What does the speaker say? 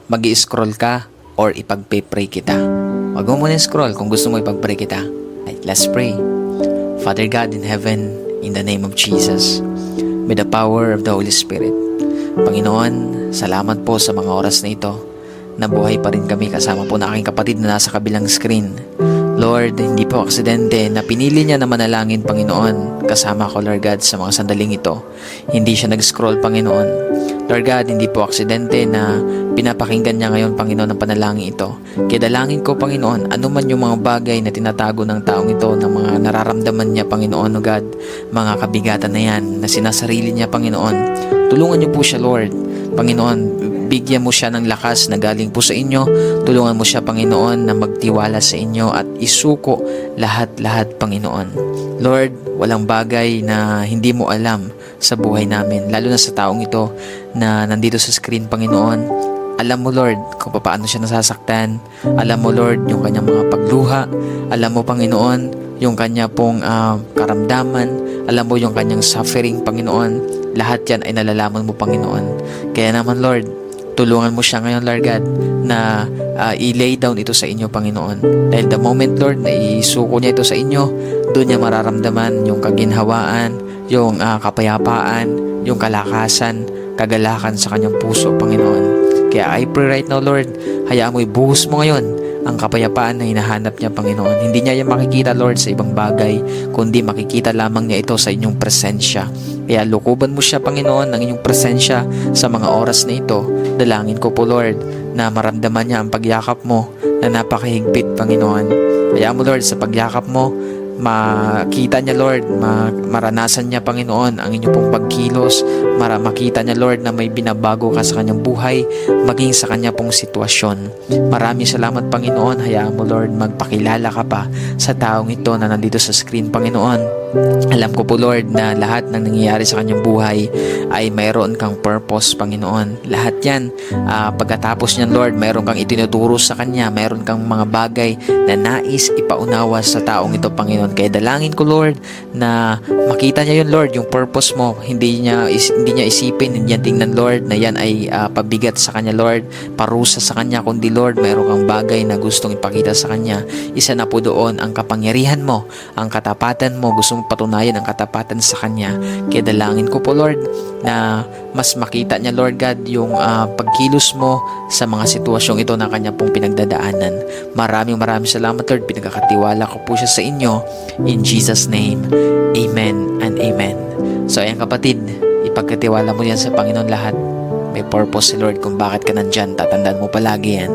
mag-i-scroll ka or ipagpe-pray kita. Wag mo muna scroll kung gusto mo ipag-pray kita. Right, let's pray. Father God in heaven, in the name of Jesus, with the power of the Holy Spirit, Panginoon, salamat po sa mga oras na ito. Nabuhay pa rin kami kasama po na aking kapatid na nasa kabilang screen. Lord, hindi po aksidente na pinili niya na manalangin, Panginoon, kasama ko, Lord God, sa mga sandaling ito. Hindi siya nag-scroll, Panginoon. Lord God, hindi po aksidente na pinapakinggan niya ngayon, Panginoon, ang panalangin ito. Kaya dalangin ko, Panginoon, anuman yung mga bagay na tinatago ng taong ito, ng mga nararamdaman niya, Panginoon, O God, mga kabigatan na yan, na sinasarili niya, Panginoon. Tulungan niyo po siya, Lord. Panginoon, bigyan mo siya ng lakas na galing po sa inyo. Tulungan mo siya, Panginoon, na magtiwala sa inyo at isuko lahat-lahat, Panginoon. Lord, walang bagay na hindi mo alam sa buhay namin, lalo na sa taong ito na nandito sa screen, Panginoon. Alam mo, Lord, kung paano siya nasasaktan. Alam mo, Lord, yung kanyang mga pagluha. Alam mo, Panginoon, yung kanya pong karamdaman. Alam mo yung kanyang suffering, Panginoon. Lahat yan ay nalalaman mo, Panginoon. Kaya naman, Lord, tulungan mo siya ngayon, Lord God, na i-lay down ito sa inyo, Panginoon. Dahil the moment, Lord, na isuko niya ito sa inyo, doon niya mararamdaman yung kaginhawaan, yung kapayapaan, yung kalakasan, kagalakan sa kanyang puso, Panginoon. Kaya I pray right now, Lord, hayaan mo ibuhos mo ngayon ang kapayapaan na hinahanap niya, Panginoon. Hindi niya yan makikita, Lord, sa ibang bagay, kundi makikita lamang niya ito sa inyong presensya. Kaya lukuban mo siya, Panginoon, ng inyong presensya sa mga oras na ito. Dalangin ko po, Lord, na maramdaman niya ang pagyakap mo na napakahigpit, Panginoon. Kaya mo, Lord, sa pagyakap mo, makita niya, Lord, maranasan niya, Panginoon, ang inyong pong pagkilos, makita niya, Lord, na may binabago ka sa kanyang buhay, maging sa kanya pong sitwasyon. Maraming salamat, Panginoon. Hayaan mo, Lord, magpakilala ka pa sa taong ito na nandito sa screen, Panginoon. Alam ko po, Lord, na lahat ng nangyayari sa kanyang buhay ay mayroon kang purpose, Panginoon. Lahat yan, pagkatapos niyan, Lord, mayroon kang itinuturo sa kanya, mayroon kang mga bagay na nais ipaunawa sa taong ito, Panginoon. Kaya dalangin ko, Lord, na makita niya yun, Lord, yung purpose mo. Hindi niya isipin, hindi niya tingnan, Lord, na yan ay pabigat sa kanya, Lord, parusa sa kanya, kundi, Lord, mayroon kang bagay na gustong ipakita sa kanya. Isa na po doon ang kapangyarihan mo, ang katapatan mo, gusto mong patunayan ang katapatan sa kanya. Kaya dalangin ko po, Lord, na mas makita niya, Lord God, yung pagkilos mo sa mga sitwasyong ito na kanya pong pinagdadaanan. Maraming salamat, Lord. Pinagkakatiwala ko po siya sa inyo. In Jesus' name, Amen and Amen. So ayan, kapatid, ipagkatiwala mo yan sa Panginoon lahat. May purpose si Lord kung bakit ka nandyan. Tatandaan mo palagi yan.